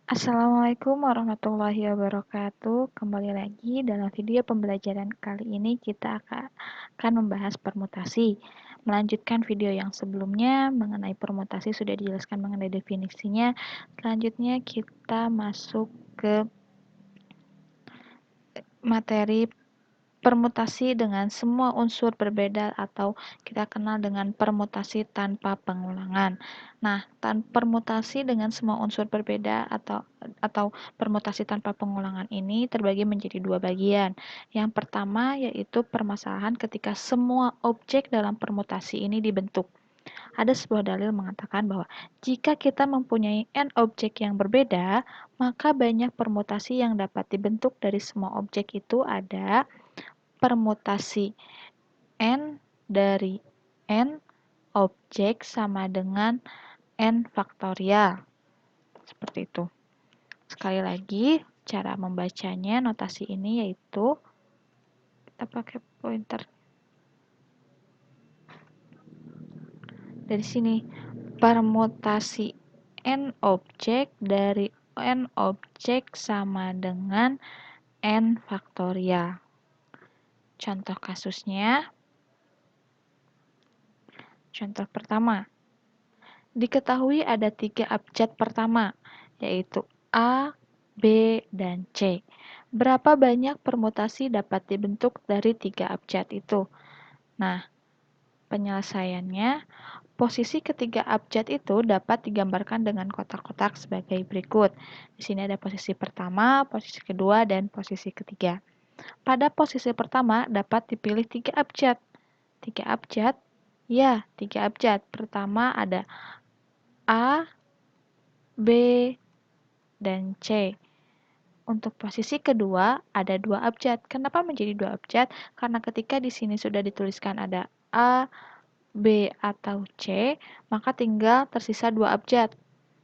Assalamualaikum warahmatullahi wabarakatuh. Kembali lagi dalam video pembelajaran kali ini kita akan membahas permutasi. Melanjutkan video yang sebelumnya mengenai permutasi sudah dijelaskan mengenai definisinya. Selanjutnya kita masuk ke materi permutasi dengan semua unsur berbeda atau kita kenal dengan permutasi tanpa pengulangan. Nah, permutasi dengan semua unsur berbeda atau permutasi tanpa pengulangan ini terbagi menjadi dua bagian. Yang pertama yaitu permasalahan ketika semua objek dalam permutasi ini dibentuk. Ada sebuah dalil mengatakan bahwa jika kita mempunyai n objek yang berbeda, maka banyak permutasi yang dapat dibentuk dari semua objek itu ada permutasi n dari n objek sama dengan n faktorial. Seperti itu. Sekali lagi, cara membacanya notasi ini yaitu kita pakai pointer. Dari sini, permutasi n objek dari n objek sama dengan n faktorial. Contoh kasusnya, contoh pertama, diketahui ada 3 abjad pertama, yaitu A, B, dan C. Berapa banyak permutasi dapat dibentuk dari 3 abjad itu? Nah, penyelesaiannya, posisi ketiga abjad itu dapat digambarkan dengan kotak-kotak sebagai berikut. Di sini ada posisi pertama, posisi kedua, dan posisi ketiga. Pada posisi pertama dapat dipilih 3 abjad. 3 abjad? Ya, 3 abjad. Pertama ada A, B, dan C. Untuk posisi kedua ada 2 abjad. Kenapa menjadi 2 abjad? Karena ketika di sini sudah dituliskan ada A, B, atau C, maka tinggal tersisa 2 abjad.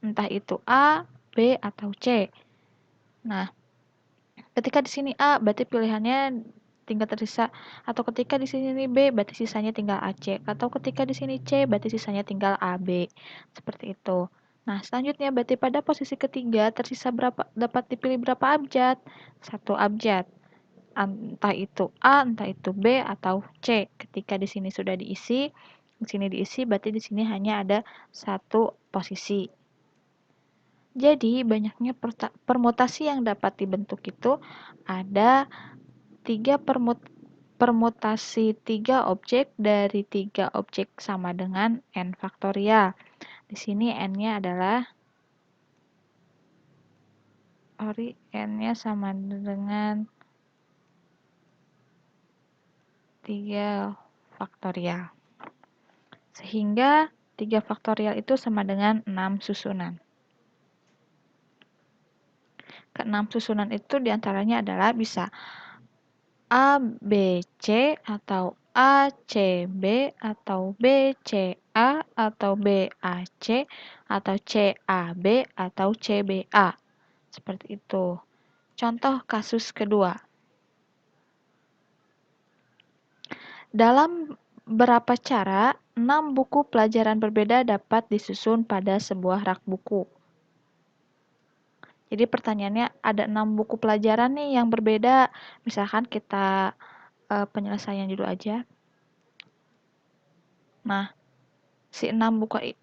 Entah itu A, B, atau C. Nah, ketika di sini A, berarti pilihannya tinggal tersisa, atau ketika di sini B, berarti sisanya tinggal AC, atau ketika di sini C, berarti sisanya tinggal AB. Seperti itu. Nah, selanjutnya berarti pada posisi ketiga tersisa berapa, dapat dipilih berapa abjad? 1 abjad. Entah itu A, entah itu B, atau C. Ketika di sini sudah diisi, di sini diisi, berarti di sini hanya ada 1 posisi. Jadi, banyaknya permutasi yang dapat dibentuk itu ada 3 permutasi 3 objek dari 3 objek sama dengan n faktorial. Di sini n-nya adalah n-nya sama dengan 3 faktorial. Sehingga 3 faktorial itu sama dengan 6 susunan. Ke-6 susunan itu diantaranya adalah bisa A, B, C, atau A, C, B, atau B, C, A, atau B, A, C, atau C, A, B, atau C, B, A. Seperti itu. Contoh kasus kedua. Dalam berapa cara 6 buku pelajaran berbeda dapat disusun pada sebuah rak buku? Jadi pertanyaannya ada 6 buku pelajaran nih yang berbeda. Misalkan kita penyelesaian dulu aja. Nah, si 6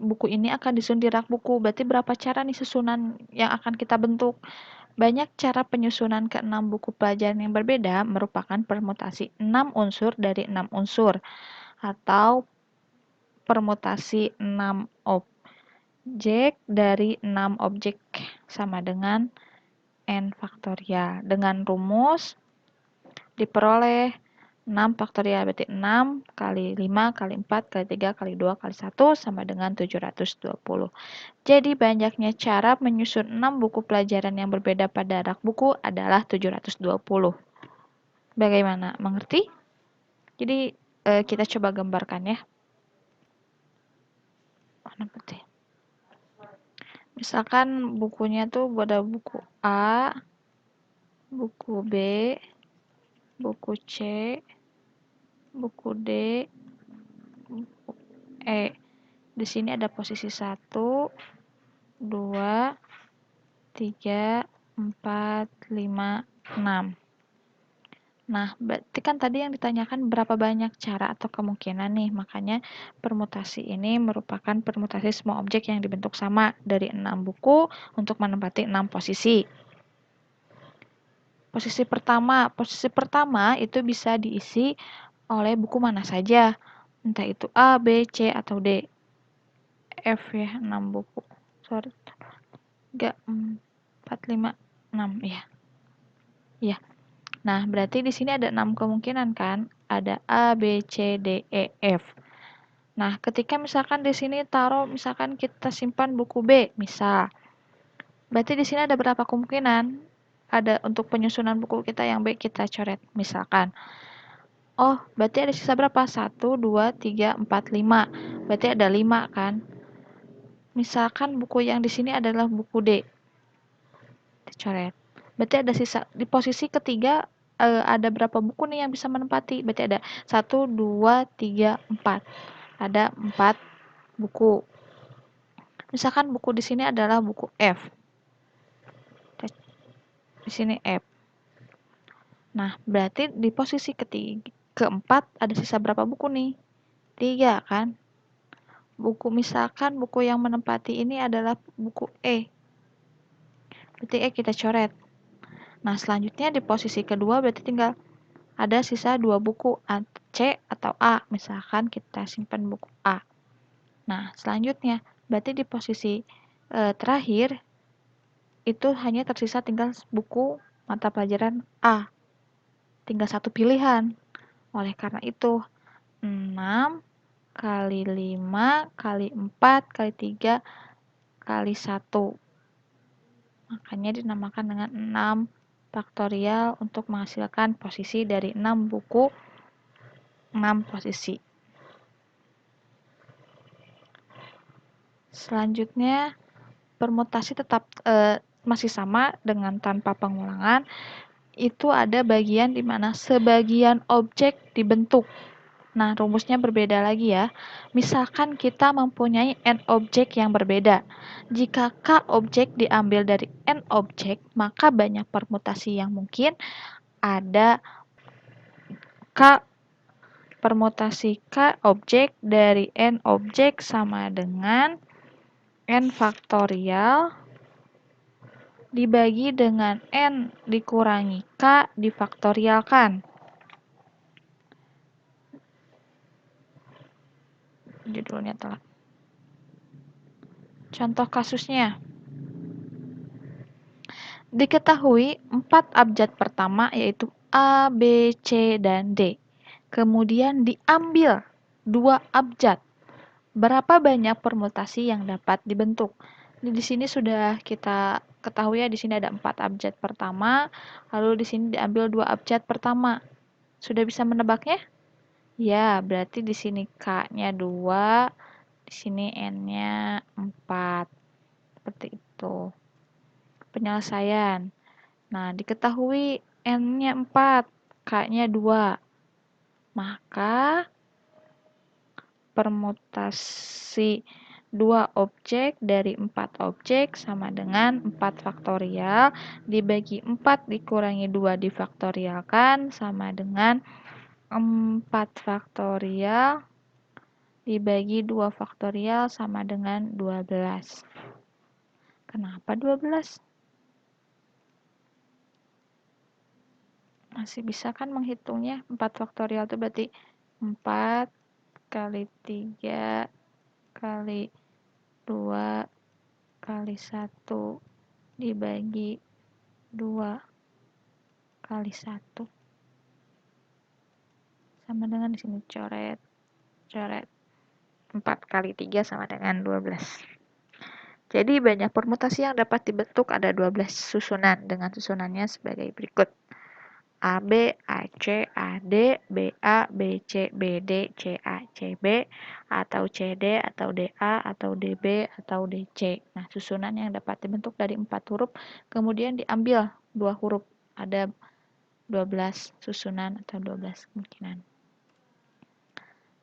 buku ini akan disusun di rak buku. Berarti berapa cara nih susunan yang akan kita bentuk? Banyak cara penyusunan ke-6 buku pelajaran yang berbeda merupakan permutasi 6 unsur dari 6 unsur atau permutasi 6 objek dari 6 objek sama dengan n faktorial. Dengan rumus diperoleh 6 faktorial berarti 6 kali 5 kali 4 kali 3 kali 2 kali 1 sama dengan 720. Jadi banyaknya cara menyusun 6 buku pelajaran yang berbeda pada rak buku adalah 720. Bagaimana? Mengerti? Jadi kita coba gambarkan ya. Mana putih? Misalkan bukunya tuh ada buku A, buku B, buku C, buku D, buku E. Di sini ada posisi 1, 2, 3, 4, 5, 6. Nah, berarti kan tadi yang ditanyakan berapa banyak cara atau kemungkinan nih, makanya permutasi ini merupakan permutasi semua objek yang dibentuk sama dari 6 buku untuk menempati 6 posisi. Posisi pertama itu bisa diisi oleh buku mana saja, entah itu A, B, C, atau D. F ya, 6 buku. Sorry, 3, 4, 5, 6 ya. Ya. Nah, berarti di sini ada 6 kemungkinan kan? Ada A, B, C, D, E, F. Nah, ketika misalkan di sini taruh misalkan kita simpan buku B, misal. Berarti di sini ada berapa kemungkinan? Ada untuk penyusunan buku kita yang B kita coret, misalkan. Oh, berarti ada sisa berapa? 1, 2, 3, 4, 5. Berarti ada 5 kan? Misalkan buku yang di sini adalah buku D. Dicoret. Berarti ada sisa di posisi ketiga ada berapa buku nih yang bisa menempati? Berarti ada 1, 2, 3, 4. Ada 4 buku. Misalkan buku di sini adalah buku F. Di sini F. Nah, berarti di posisi keempat ada sisa berapa buku nih? 3 kan? Misalkan buku yang menempati ini adalah buku E. Berarti E kita coret. Nah, selanjutnya di posisi kedua berarti tinggal ada sisa 2 buku C atau A. Misalkan kita simpan buku A. Nah, selanjutnya berarti di posisi terakhir itu hanya tersisa tinggal buku mata pelajaran A. Tinggal satu pilihan. Oleh karena itu, 6 kali 5 kali 4 kali 3 kali 1. Makanya dinamakan dengan 6 faktorial untuk menghasilkan posisi dari 6 buku, 6 posisi. Selanjutnya, permutasi tetap masih sama dengan tanpa pengulangan. Itu ada bagian di mana sebagian objek dibentuk. Nah, rumusnya berbeda lagi ya. Misalkan kita mempunyai n objek yang berbeda. Jika k objek diambil dari n objek, maka banyak permutasi yang mungkin. Ada k permutasi k objek dari n objek sama dengan n faktorial dibagi dengan n dikurangi k difaktorialkan. Judulnya telat. Contoh kasusnya. Diketahui 4 abjad pertama yaitu A, B, C, dan D. Kemudian diambil 2 abjad. Berapa banyak permutasi yang dapat dibentuk? Di sini sudah kita ketahui ya, di sini ada 4 abjad pertama, lalu di sini diambil 2 abjad pertama. Sudah bisa menebaknya? Ya, berarti di sini K-nya 2, di sini N-nya 4. Seperti itu. Penyelesaian. Nah, diketahui N-nya 4, K-nya 2. Maka permutasi 2 objek dari 4 objek sama dengan 4 faktorial dibagi 4 dikurangi 2 difaktorialkan sama dengan 4 faktorial dibagi 2 faktorial sama dengan 12. Kenapa 12? Masih bisa kan menghitungnya? 4 faktorial itu berarti 4 kali 3 kali 2 kali 1 dibagi 2 kali 1. Sama dengan di sini coret. 4 kali 3 sama dengan 12. Jadi banyak permutasi yang dapat dibentuk, ada 12 susunan dengan susunannya sebagai berikut. AB, AC, AD, BA, BC, BD, CA, CB, atau CD, atau DA, atau DB, atau DC. Nah, susunan yang dapat dibentuk dari 4 huruf, kemudian diambil 2 huruf. Ada 12 susunan atau 12 kemungkinan.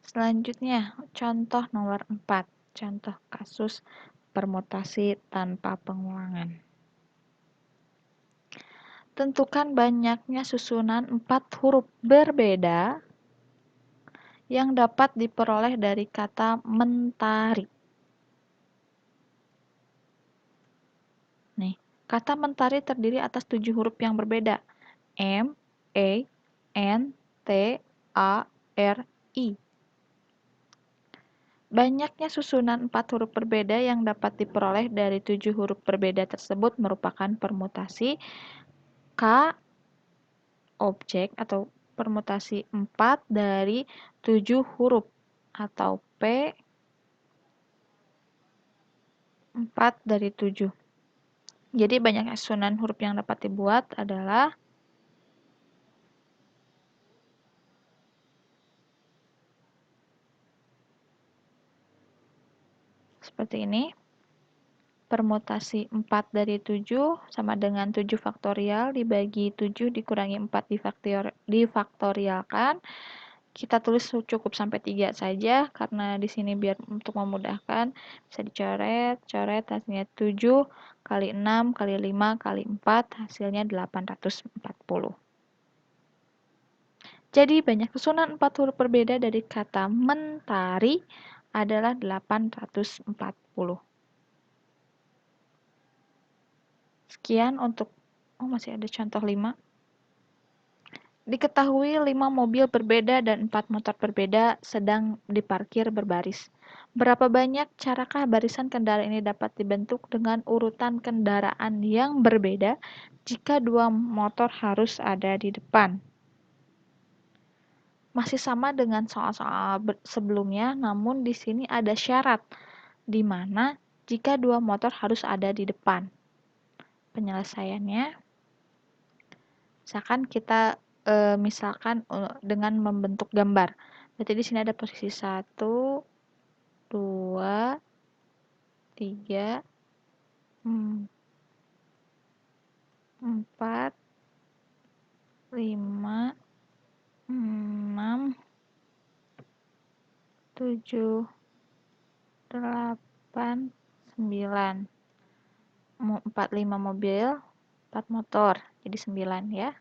Selanjutnya, contoh nomor 4. Contoh kasus permutasi tanpa pengulangan. Tentukan banyaknya susunan 4 huruf berbeda yang dapat diperoleh dari kata mentari. Nih, kata mentari terdiri atas 7 huruf yang berbeda. M, E, N, T, A, R, I. Banyaknya susunan 4 huruf berbeda yang dapat diperoleh dari 7 huruf berbeda tersebut merupakan permutasi K objek atau permutasi 4 dari 7 huruf atau P 4 dari 7. Jadi banyaknya susunan huruf yang dapat dibuat adalah seperti ini. Permutasi 4 dari 7 sama dengan 7 faktorial dibagi 7 dikurangi 4 difaktorialkan. Kita tulis cukup sampai 3 saja karena di sini biar untuk memudahkan bisa dicoret, coret hasilnya 7 kali 6 kali 5 kali 4 hasilnya 840. Jadi banyak susunan 4 huruf berbeda dari kata mentari adalah 840. Sekian untuk, masih ada contoh 5. Diketahui 5 mobil berbeda dan 4 motor berbeda sedang diparkir berbaris. Berapa banyak carakah barisan kendaraan ini dapat dibentuk dengan urutan kendaraan yang berbeda jika 2 motor harus ada di depan? Masih sama dengan soal-soal sebelumnya, namun di sini ada syarat, di mana jika 2 motor harus ada di depan. Penyelesaiannya, misalkan kita dengan membentuk gambar. Berarti di sini ada posisi 1, 2, 3, 4, 5, 6, 7, 8, 9. 5 mobil, 4 motor. Jadi 9 ya.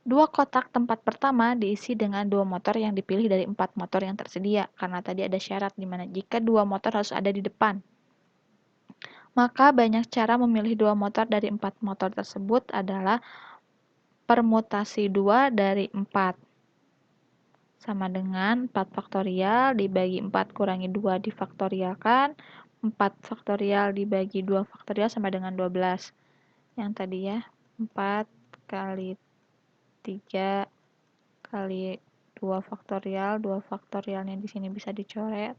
2 kotak tempat pertama diisi dengan 2 motor yang dipilih dari 4 motor yang tersedia, karena tadi ada syarat di mana jika 2 motor harus ada di depan. Maka banyak cara memilih 2 motor dari 4 motor tersebut adalah permutasi 2 dari 4. Sama dengan 4 faktorial dibagi 4 kurangi 2 difaktorialkan. 4 faktorial dibagi 2 faktorial sama dengan 12. Yang tadi ya, 4 kali 3 kali 2 faktorial, 2 faktorialnya di sini bisa dicoret,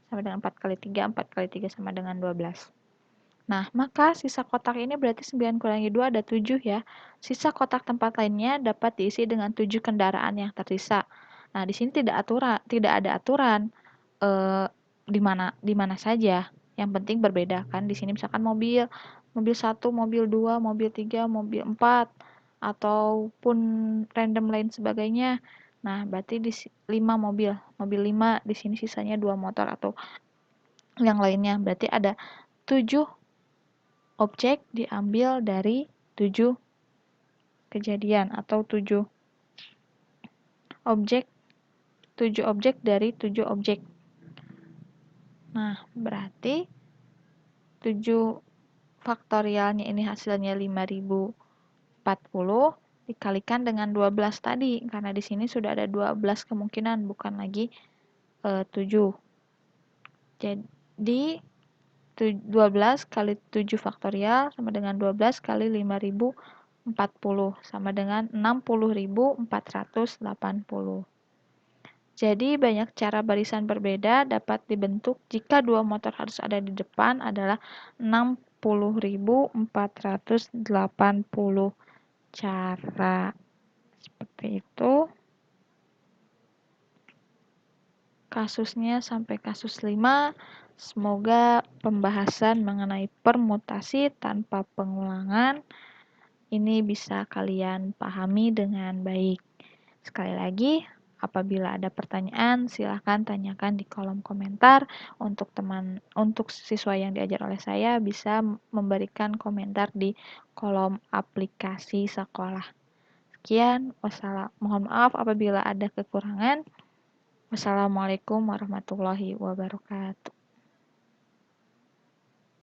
sama dengan 4 kali 3, 4 kali 3 sama dengan 12. Nah, maka sisa kotak ini berarti 9 kurangi 2 ada 7 ya. Sisa kotak tempat lainnya dapat diisi dengan 7 kendaraan yang tersisa. Nah, di sini tidak ada aturan di mana saja. Yang penting berbeda kan. Di sini misalkan mobil 1, mobil 2, mobil 3, mobil 4 ataupun random lain sebagainya. Nah, berarti di 5 mobil 5, di sini sisanya 2 motor atau yang lainnya. Berarti ada 7 objek diambil dari 7 kejadian atau 7 objek dari 7 objek. Nah, berarti 7 faktorialnya ini hasilnya 5040 dikalikan dengan 12 tadi, karena di sini sudah ada 12 kemungkinan, bukan lagi 7. Jadi 12 kali 7 faktorial sama dengan 12 kali 5040 sama dengan 60.480. Jadi banyak cara barisan berbeda dapat dibentuk jika 2 motor harus ada di depan adalah 60.480 cara. Seperti itu. Kasusnya sampai kasus 5. Semoga pembahasan mengenai permutasi tanpa pengulangan ini bisa kalian pahami dengan baik. Sekali lagi, Apabila ada pertanyaan, silahkan tanyakan di kolom komentar. Untuk siswa yang diajar oleh saya bisa memberikan komentar di kolom aplikasi sekolah. Sekian, mohon maaf apabila ada kekurangan. Wassalamualaikum warahmatullahi wabarakatuh.